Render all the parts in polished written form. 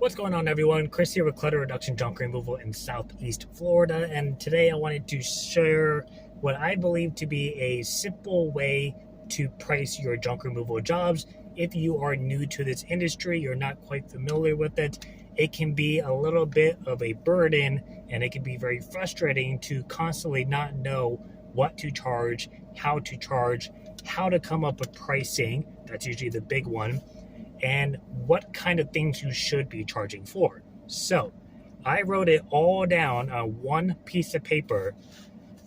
What's going on, everyone? Chris here with Clutter Reduction Junk Removal in Southeast Florida, and today I wanted to share what I believe to be a simple way to price your junk removal jobs. If you are new to this industry, you're not quite familiar with it, it can be a little bit of a burden, and it can be very frustrating to constantly not know what to charge, how to come up with pricing. That's usually the big one, and what kind of things you should be charging for. So I wrote it all down on one piece of paper,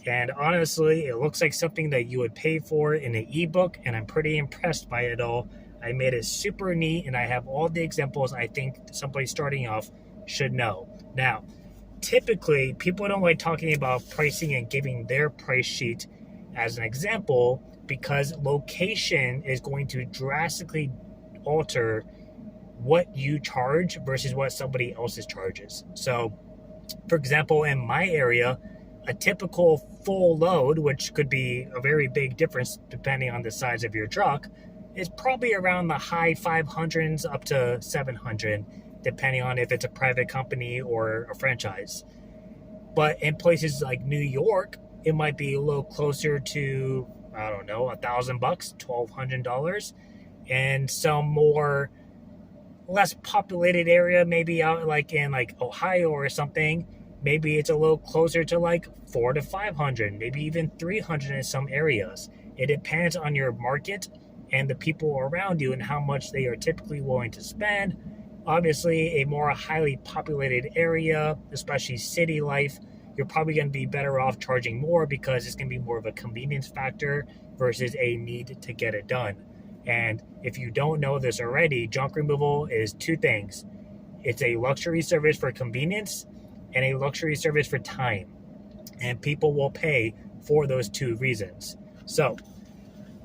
and honestly, it looks like something that you would pay for in an ebook, and I'm pretty impressed by it all. I made it super neat, and I have all the examples I think somebody starting off should know. Now, typically, people don't like talking about pricing and giving their price sheet as an example because location is going to drastically alter what you charge versus what somebody else's charges. So, for example, in my area, a typical full load, which could be a very big difference depending on the size of your truck, is probably around the high 500s up to 700, depending on if it's a private company or a franchise. But in places like New York, it might be a little closer to, I don't know, $1,000, $1,200. And some more less populated area, maybe out like in like Ohio or something, maybe it's a little closer to like 400 to 500, maybe even 300 in some areas. It depends on your market and the people around you and how much they are typically willing to spend. Obviously, a more highly populated area, especially city life, you're probably going to be better off charging more because it's going to be more of a convenience factor versus a need to get it done. And if you don't know this already, junk removal is two things. It's a luxury service for convenience and a luxury service for time. And people will pay for those two reasons. So,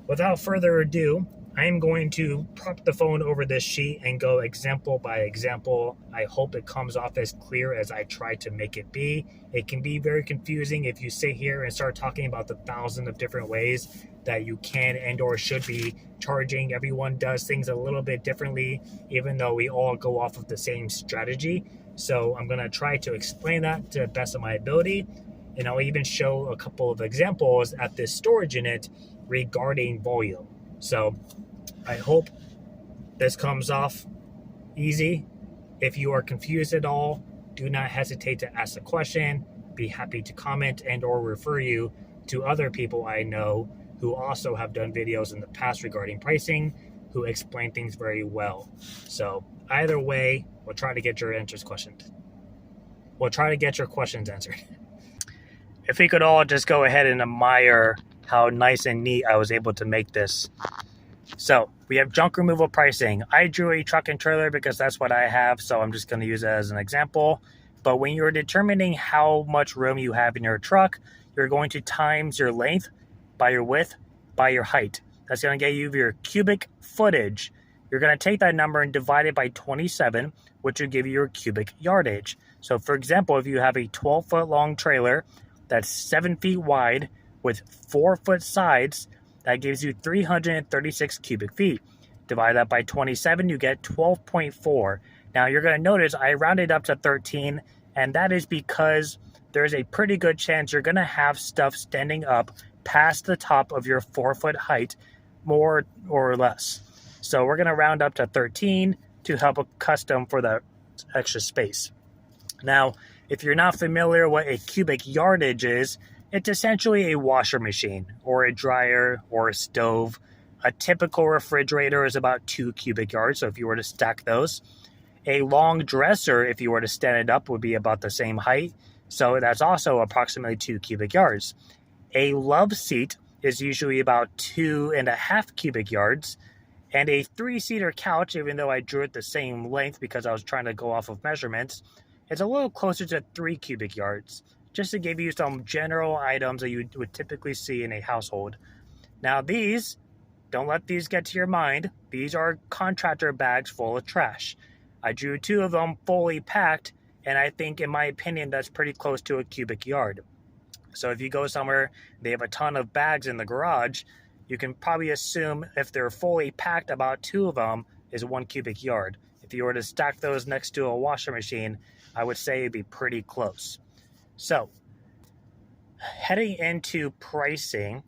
without further ado, I'm going to prop the phone over this sheet and go example by example. I hope it comes off as clear as I try to make it be. It can be very confusing if you sit here and start talking about the thousands of different ways that you can and or should be charging. Everyone does things a little bit differently, even though we all go off of the same strategy. So I'm going to try to explain that to the best of my ability. And I'll even show a couple of examples at this storage unit regarding volume. So I hope this comes off easy. If you are confused at all, do not hesitate to ask a question. Be happy to comment and or refer you to other people I know who also have done videos in the past regarding pricing, who explain things very well. So either way, we'll try to get your questions answered. If we could all just go ahead and admire how nice and neat I was able to make this. So we have junk removal pricing. I drew a truck and trailer because that's what I have, so I'm just going to use it as an example. But when you're determining how much room you have in your truck, you're going to times your length by your width by your height. That's going to get you your cubic footage. You're going to take that number and divide it by 27, which will give you your cubic yardage. So for example, if you have a 12-foot long trailer that's 7 feet wide with 4-foot sides, that gives you 336 cubic feet. Divide that by 27, you get 12.4. Now you're going to notice I rounded up to 13, and that is because there's a pretty good chance you're going to have stuff standing up past the top of your 4-foot height, more or less. So we're going to round up to 13 to help custom for the extra space. Now, if you're not familiar what a cubic yardage is, it's essentially a washer machine or a dryer or a stove. A typical refrigerator is about 2 cubic yards, so if you were to stack those. A long dresser, if you were to stand it up, would be about the same height, so that's also approximately 2 cubic yards. A love seat is usually about 2.5 cubic yards, and a 3-seater couch, even though I drew it the same length because I was trying to go off of measurements, it's a little closer to 3 cubic yards, just to give you some general items that you would typically see in a household. Now these, don't let these get to your mind, these are contractor bags full of trash. I drew 2 of them fully packed, and I think, in my opinion, that's pretty close to a cubic yard. So if you go somewhere, they have a ton of bags in the garage, you can probably assume if they're fully packed, about 2 of them is 1 cubic yard. If you were to stack those next to a washing machine, I would say it'd be pretty close. So, heading into pricing,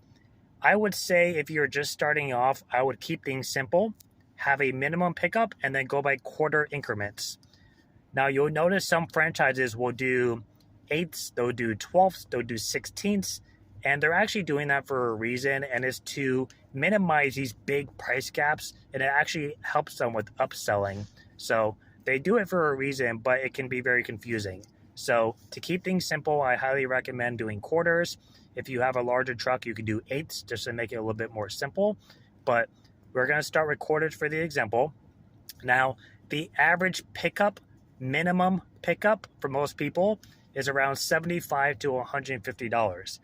I would say if you're just starting off, I would keep things simple, have a minimum pickup, and then go by quarter increments. Now, you'll notice some franchises will do eighths, they'll do 12ths, they'll do 16ths, and they're actually doing that for a reason, and it's to minimize these big price gaps, and it actually helps them with upselling. So they do it for a reason, but it can be very confusing. So to keep things simple, I highly recommend doing quarters. If you have a larger truck, you can do eighths just to make it a little bit more simple. But we're going to start with quarters for the example. Now, the average pickup, minimum pickup for most people is around $75 to $150.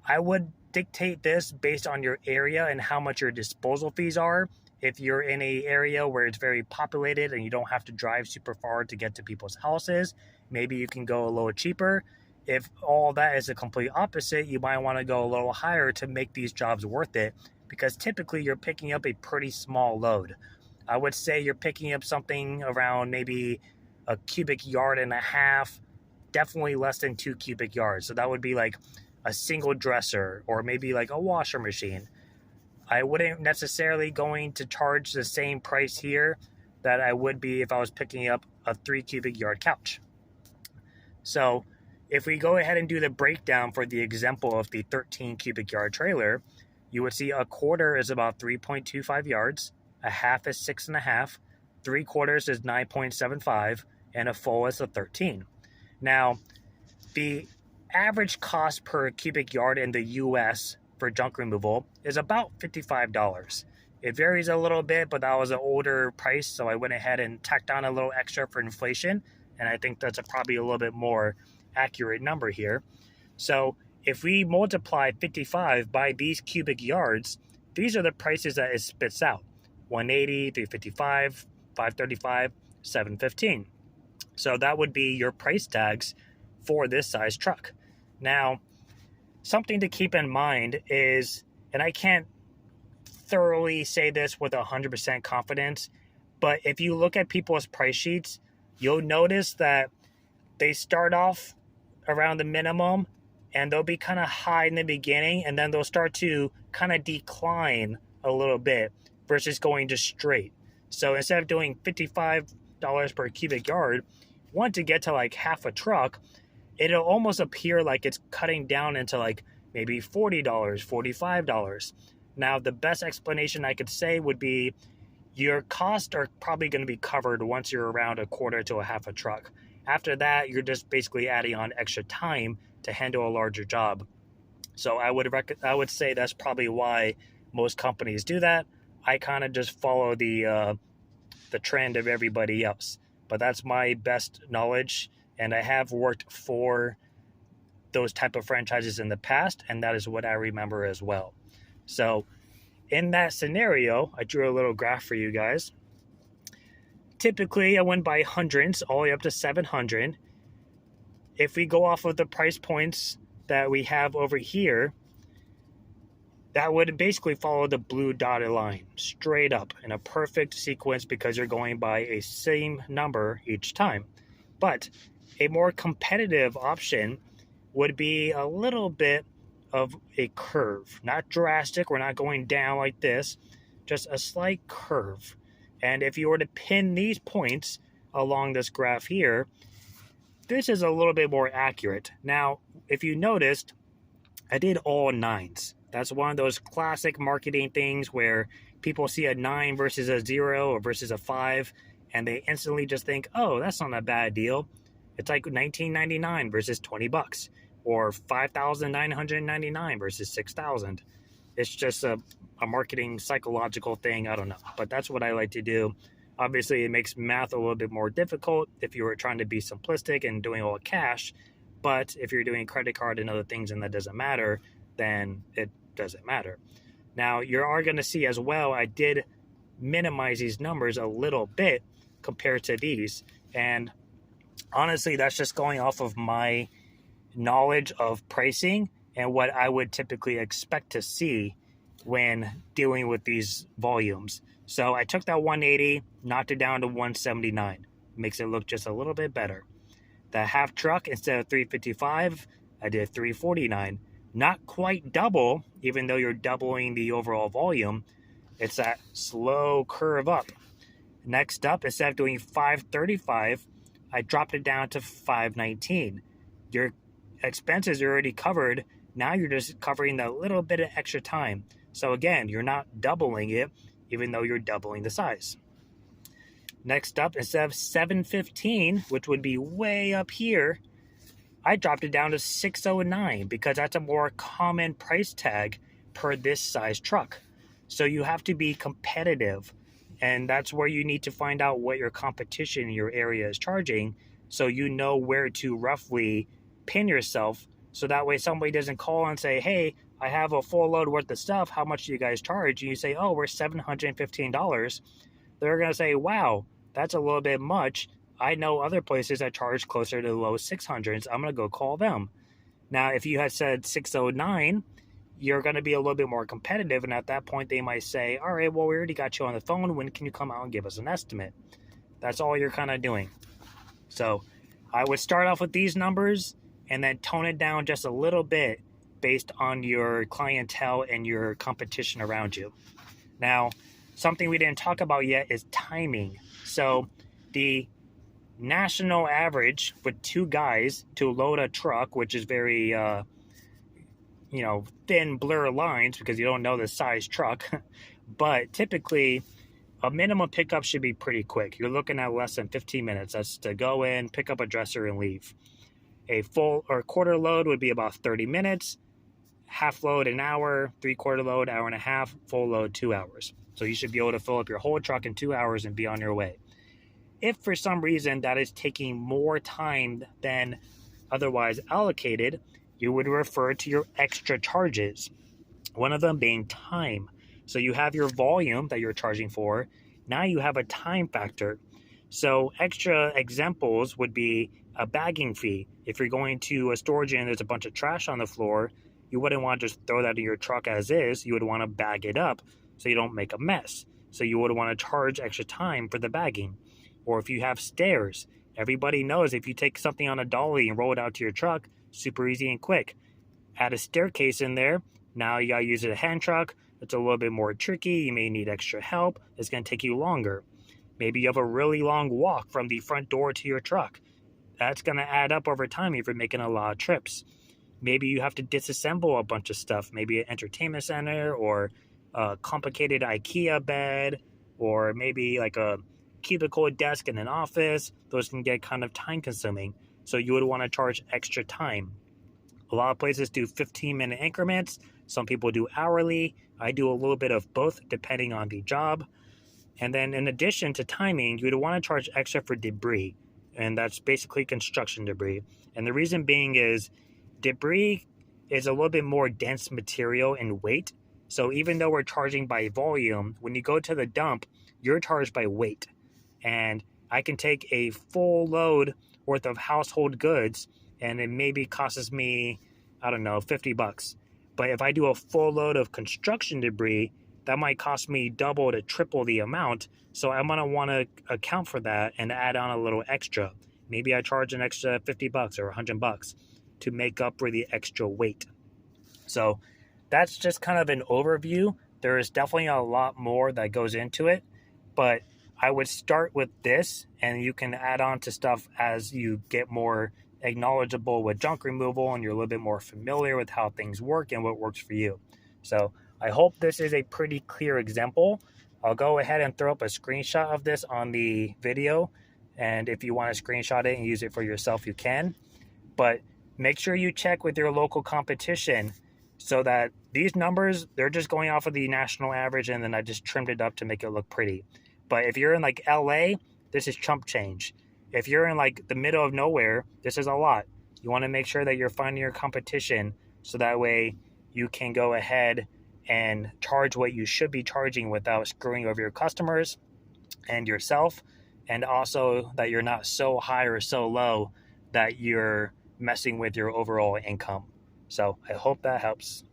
I would dictate this based on your area and how much your disposal fees are. If you're in an area where it's very populated and you don't have to drive super far to get to people's houses, maybe you can go a little cheaper. If all that is the complete opposite, you might want to go a little higher to make these jobs worth it, because typically you're picking up a pretty small load. I would say you're picking up something around maybe a cubic yard and a half, definitely less than 2 cubic yards. So that would be like a single dresser or maybe like a washer machine. I wouldn't necessarily going to charge the same price here that I would be if I was picking up a 3 cubic yard couch. So if we go ahead and do the breakdown for the example of the 13 cubic yard trailer, you would see a quarter is about 3.25 yards, a half is 6.5, 3/4 is 9.75, and a full is a 13. Now, the average cost per cubic yard in the US for junk removal is about $55. It varies a little bit, but that was an older price, so I went ahead and tacked on a little extra for inflation, and I think that's probably a little bit more accurate number here. So if we multiply 55 by these cubic yards, these are the prices that it spits out: 180, 355, 535, 715. So that would be your price tags for this size truck. Now, something to keep in mind is, and I can't thoroughly say this with 100% confidence, but if you look at people's price sheets, you'll notice that they start off around the minimum and they'll be kind of high in the beginning, and then they'll start to kind of decline a little bit versus going just straight. So instead of doing $55 per cubic yard, once you get to like half a truck, it'll almost appear like it's cutting down into like maybe $40, $45. Now, the best explanation I could say would be your costs are probably going to be covered once you're around a quarter to a half a truck. After that, you're just basically adding on extra time to handle a larger job. So I would say that's probably why most companies do that. I kind of just follow the trend of everybody else. But that's my best knowledge, and I have worked for those type of franchises in the past, and that is what I remember as well. So in that scenario, I drew a little graph for you guys. Typically, I went by hundreds all the way up to 700. If we go off of the price points that we have over here, that would basically follow the blue dotted line straight up in a perfect sequence, because you're going by a same number each time. But a more competitive option would be a little bit of a curve. Not drastic, we're not going down like this, just a slight curve. And if you were to pin these points along this graph here, this is a little bit more accurate. Now, if you noticed, I did all 9s. That's one of those classic marketing things where people see a 9 versus a 0 or versus a 5, and they instantly just think, oh, that's not a bad deal. It's like $19.99 versus $20, or $5,999 versus $6,000. It's just a marketing psychological thing. I don't know, but that's what I like to do. Obviously, it makes math a little bit more difficult if you were trying to be simplistic and doing all cash. But if you're doing credit card and other things and that doesn't matter, then it doesn't matter. Now, you are going to see as well, I did minimize these numbers a little bit compared to these. And honestly, that's just going off of my knowledge of pricing and what I would typically expect to see when dealing with these volumes. So I took that 180, knocked it down to 179. Makes it look just a little bit better. The half truck, instead of 355, I did 349. Not quite double, even though you're doubling the overall volume. It's that slow curve up. Next up, instead of doing 535, I dropped it down to 519. Your expenses are already covered. Now you're just covering that little bit of extra time. So again, you're not doubling it, even though you're doubling the size. Next up, instead of 715, which would be way up here, I dropped it down to 609 because that's a more common price tag per this size truck. So you have to be competitive, and that's where you need to find out what your competition in your area is charging, so you know where to roughly pin yourself, so that way somebody doesn't call and say, hey, I have a full load worth of stuff, how much do you guys charge? And you say, oh, we're $715. They're going to say, wow, that's a little bit much. I know other places that charge closer to the low 600s. I'm going to go call them. Now, if you had said 609, you're going to be a little bit more competitive. And at that point, they might say, all right, well, we already got you on the phone. When can you come out and give us an estimate? That's all you're kind of doing. So I would start off with these numbers and then tone it down just a little bit based on your clientele and your competition around you. Now, something we didn't talk about yet is timing. So the national average with two guys to load a truck, which is very, thin blur lines because you don't know the size truck. But typically, a minimum pickup should be pretty quick. You're looking at less than 15 minutes. That's to go in, pick up a dresser, and leave. A full or quarter load would be about 30 minutes. Half load, an hour. Three-quarter load, hour and a half. Full load, 2 hours. So you should be able to fill up your whole truck in 2 hours and be on your way. If for some reason that is taking more time than otherwise allocated, you would refer to your extra charges. One of them being time. So you have your volume that you're charging for. Now you have a time factor. So extra examples would be a bagging fee. If you're going to a storage and there's a bunch of trash on the floor, you wouldn't want to just throw that in your truck as is. You would want to bag it up so you don't make a mess. So you would want to charge extra time for the bagging. Or if you have stairs, everybody knows if you take something on a dolly and roll it out to your truck, super easy and quick. Add a staircase in there. Now you gotta use a hand truck. It's a little bit more tricky. You may need extra help. It's gonna take you longer. Maybe you have a really long walk from the front door to your truck. That's gonna add up over time if you're making a lot of trips. Maybe you have to disassemble a bunch of stuff. Maybe an entertainment center or a complicated IKEA bed, or maybe like a cubicle desk in an office. Those can get kind of time consuming. So you would want to charge extra time. A lot of places do 15-minute increments. Some people do hourly. I do a little bit of both depending on the job. And then in addition to timing, you would want to charge extra for debris. And that's basically construction debris. And the reason being is debris is a little bit more dense material in weight. So even though we're charging by volume, when you go to the dump, you're charged by weight. And I can take a full load worth of household goods and it maybe costs me, $50. But if I do a full load of construction debris, that might cost me double to triple the amount. So I'm going to want to account for that and add on a little extra. Maybe I charge an extra $50 or $100 to make up for the extra weight. So that's just kind of an overview. There is definitely a lot more that goes into it, but I would start with this, and you can add on to stuff as you get more knowledgeable with junk removal and you're a little bit more familiar with how things work and what works for you. So I hope this is a pretty clear example. I'll go ahead and throw up a screenshot of this on the video, and if you want to screenshot it and use it for yourself, you can. But make sure you check with your local competition so that these numbers, they're just going off of the national average, and then I just trimmed it up to make it look pretty. But if you're in like LA, this is chump change. If you're in like the middle of nowhere, this is a lot. You want to make sure that you're finding your competition so that way you can go ahead and charge what you should be charging without screwing over your customers and yourself, and also that you're not so high or so low that you're messing with your overall income. So I hope that helps.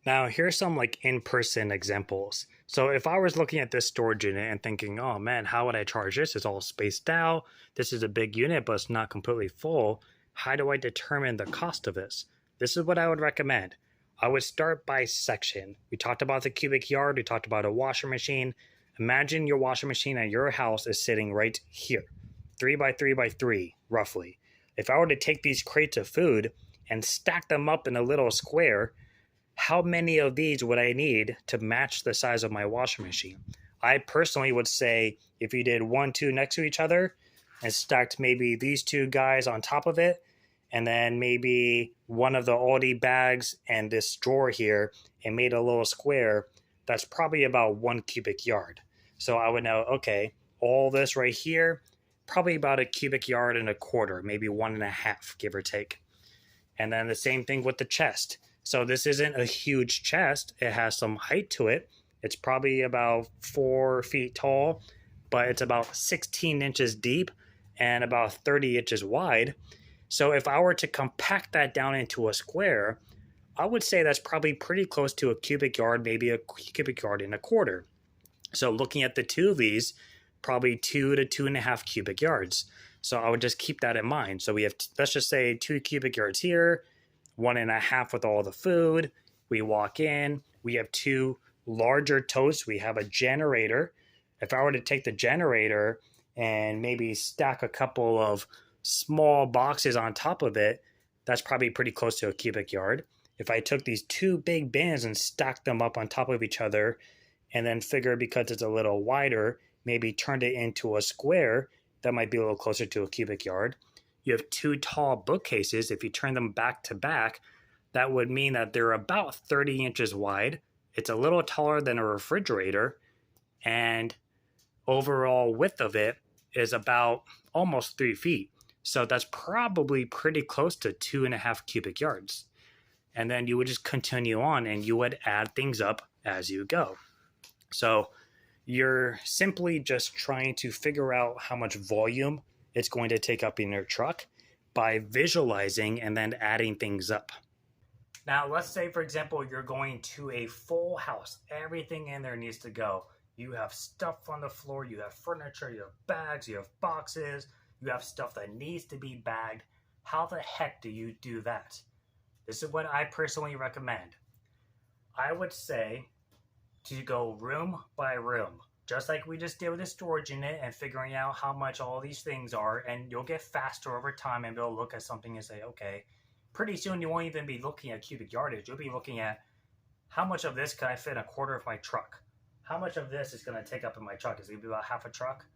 Now here's some like in-person examples. So if I was looking at this storage unit and thinking, oh man, how would I charge this? It's all spaced out. This is a big unit, but it's not completely full. How do I determine the cost of this? This is what I would recommend. I would start by section. We talked about the cubic yard. We talked about a washing machine. Imagine your washing machine at your house is sitting right here, 3 by 3 by 3, roughly. If I were to take these crates of food and stack them up in a little square, how many of these would I need to match the size of my washing machine? I personally would say if you did 1, 2 next to each other and stacked maybe these two guys on top of it, and then maybe one of the Aldi bags and this drawer here, and made a little square, that's probably about 1 cubic yard. So I would know, okay, all this right here, probably about 1.25 cubic, maybe 1.5, give or take. And then the same thing with the chest. So this isn't a huge chest. It has some height to it. It's probably about 4 feet tall, but it's about 16 inches deep and about 30 inches wide. So if I were to compact that down into a square, I would say that's probably pretty close to a cubic yard, maybe 1.25 cubics. So looking at the two of these, probably 2 to 2.5 cubic yards. So I would just keep that in mind. So we have, let's just say 2 cubic yards here, 1.5 with all the food. We walk in, we have 2 larger totes. We have a generator. If I were to take the generator and maybe stack a couple of small boxes on top of it, that's probably pretty close to a cubic yard. If I took these 2 big bins and stacked them up on top of each other, and then figure because it's a little wider, maybe turned it into a square, that might be a little closer to a cubic yard. You have 2 tall bookcases. If you turn them back to back, that would mean that they're about 30 inches wide. It's a little taller than a refrigerator, and overall width of it is about almost 3 feet. So that's probably pretty close to 2.5 cubic yards. And then you would just continue on and you would add things up as you go. So you're simply just trying to figure out how much volume it's going to take up in your truck by visualizing and then adding things up. Now, let's say, for example, you're going to a full house. Everything in there needs to go. You have stuff on the floor, you have furniture, you have bags, you have boxes, you have stuff that needs to be bagged. How the heck do you do that? This is what I personally recommend. I would say to go room by room, just like we just did with the storage unit and figuring out how much all these things are, and you'll get faster over time and be able to look at something and say, okay, pretty soon you won't even be looking at cubic yardage. You'll be looking at how much of this can I fit in a quarter of my truck? How much of this is going to take up in my truck? Is it going to be about half a truck?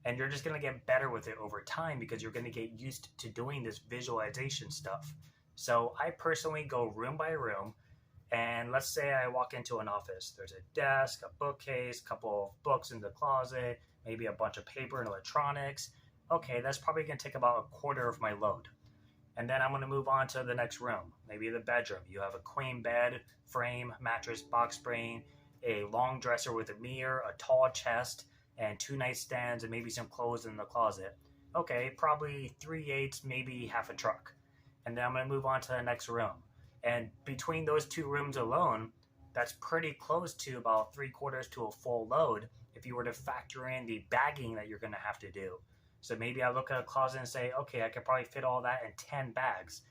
And you're just going to get better with it over time because you're going to get used to doing this visualization stuff. So I personally go room by room. And let's say I walk into an office. There's a desk, a bookcase, a couple of books in the closet, maybe a bunch of paper and electronics. Okay, that's probably going to take about a quarter of my load. And then I'm going to move on to the next room, maybe the bedroom. You have a queen bed, frame, mattress, box spring, a long dresser with a mirror, a tall chest, and 2 nightstands, and maybe some clothes in the closet. Okay, probably 3/8, maybe half a truck. And then I'm going to move on to the next room. And between those 2 rooms alone, that's pretty close to about 3/4 to a full load if you were to factor in the bagging that you're going to have to do. So maybe I look at a closet and say, okay, I could probably fit all that in 10 bags.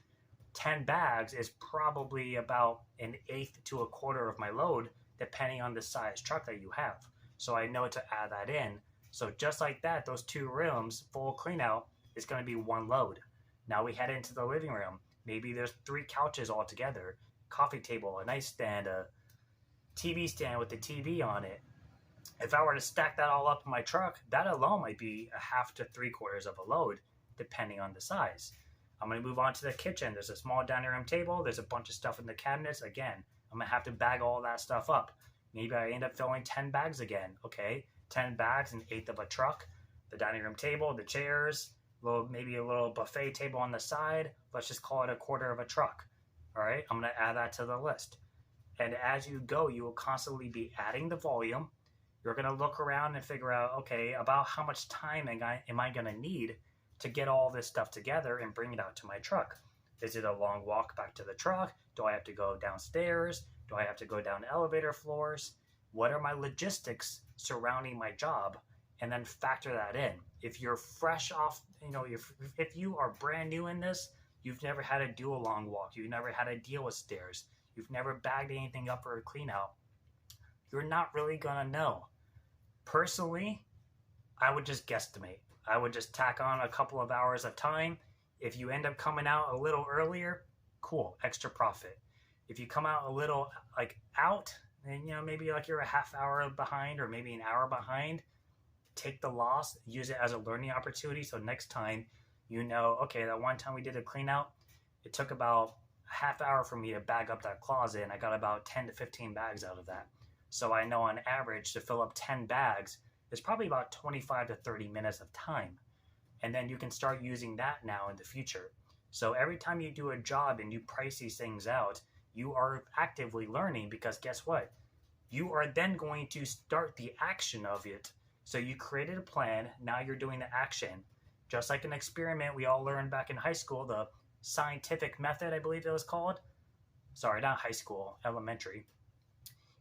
10 bags is probably about 1/8 to a quarter of my load, depending on the size truck that you have. So I know to add that in. So just like that, those 2 rooms, full clean out, is going to be 1 load. Now we head into the living room. Maybe there's 3 couches all together, coffee table, a nightstand, a TV stand with the TV on it. If I were to stack that all up in my truck, that alone might be 1/2 to 3/4 of a load, depending on the size. I'm going to move on to the kitchen. There's a small dining room table. There's a bunch of stuff in the cabinets. Again, I'm going to have to bag all that stuff up. Maybe I end up filling 10 bags again. Okay, 10 bags, 1/8 of a truck. The dining room table, the chairs, maybe a little buffet table on the side. Let's just call it 1/4 of a truck. All right, I'm going to add that to the list. And as you go, you will constantly be adding the volume. You're going to look around and figure out, okay, about how much time am I going to need to get all this stuff together and bring it out to my truck? Is it a long walk back to the truck? Do I have to go downstairs? Do I have to go down elevator floors? what are my logistics surrounding my job, and then factor that in. If you're fresh off, if you are brand new in this, you've never had to do a long walk, you've never had to deal with stairs, you've never bagged anything up or clean out, you're not really gonna know. Personally, I would just guesstimate. I would just tack on a couple of hours of time. If you end up coming out a little earlier, cool, extra profit. If you come out a little out, and maybe you're a half hour behind or maybe an hour behind, take the loss, use it as a learning opportunity. So next time, okay, that one time we did a clean out, it took about a half hour for me to bag up that closet, and I got about 10 to 15 bags out of that. So I know on average to fill up 10 bags is probably about 25 to 30 minutes of time. And then you can start using that now in the future. So every time you do a job and you price these things out, you are actively learning, because guess what? You are then going to start the action of it. So you created a plan, now you're doing the action. Just like an experiment we all learned back in high school, the scientific method, I believe it was called. Sorry, not high school, elementary.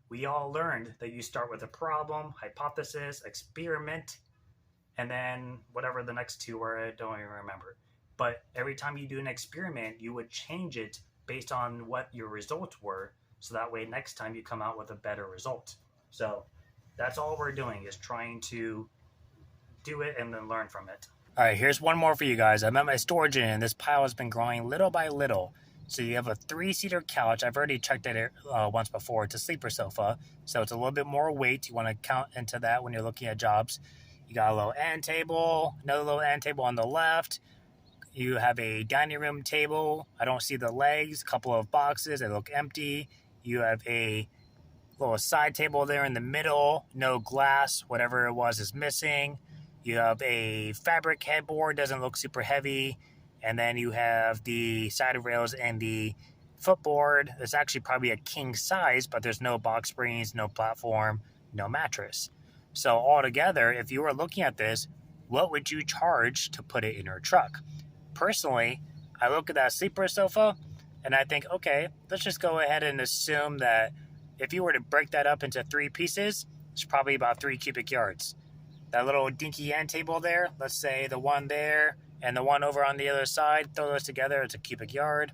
We all learned that you start with a problem, hypothesis, experiment, and then whatever the next two were, I don't even remember. But every time you do an experiment, you would change it based on what your results were, so that way next time you come out with a better result. So that's all we're doing, is trying to do it and then learn from it. All right, here's one more for you guys. I'm at my storage unit, and this pile has been growing little by little. So you have a 3-seater couch. I've already checked it once before. It's a sleeper sofa, so it's a little bit more weight. You want to count into that when you're looking at jobs. You got a little end table, another little end table on the left. You have a dining room table. I don't see the legs. A couple of boxes. They look empty. You have a little side table there in the middle. No glass. Whatever it was is missing. You have a fabric headboard. Doesn't look super heavy. And then you have the side rails and the footboard. It's actually probably a king size, but there's no box springs, no platform, no mattress. So altogether, if you were looking at this, what would you charge to put it in your truck? Personally, I look at that sleeper sofa and I think, okay, let's just go ahead and assume that if you were to break that up into 3 pieces, it's probably about 3 cubic yards. That little dinky end table there, let's say the one there and the one over on the other side, throw those together, it's a cubic yard.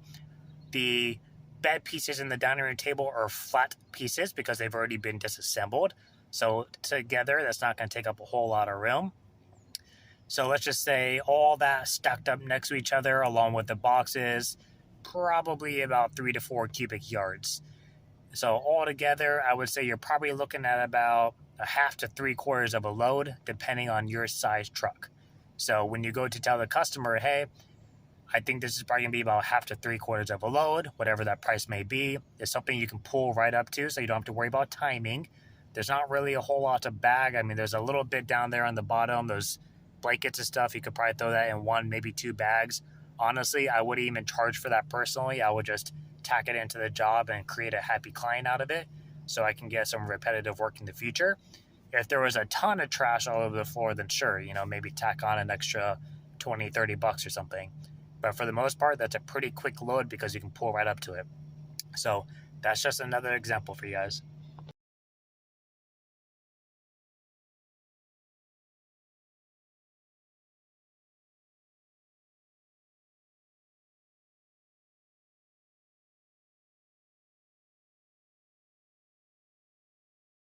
The bed pieces in the dining room table are flat pieces because they've already been disassembled. So together, that's not going to take up a whole lot of room. So let's just say all that stacked up next to each other along with the boxes, probably about 3 to 4 cubic yards. So altogether, I would say you're probably looking at about a half to 3/4 of a load, depending on your size truck. So when you go to tell the customer, hey, I think this is probably going to be about half to 3/4 of a load, whatever that price may be, it's something you can pull right up to so you don't have to worry about timing. There's not really a whole lot to bag. I mean, there's a little bit down there on the bottom, those blankets and stuff. You could probably throw that in 1, maybe 2 bags. Honestly, I wouldn't even charge for that personally. I would just tack it into the job and create a happy client out of it so I can get some repetitive work in the future. If there was a ton of trash all over the floor, then sure, maybe tack on an extra $20, $30 or something. But for the most part, that's a pretty quick load because you can pull right up to it. So that's just another example for you guys.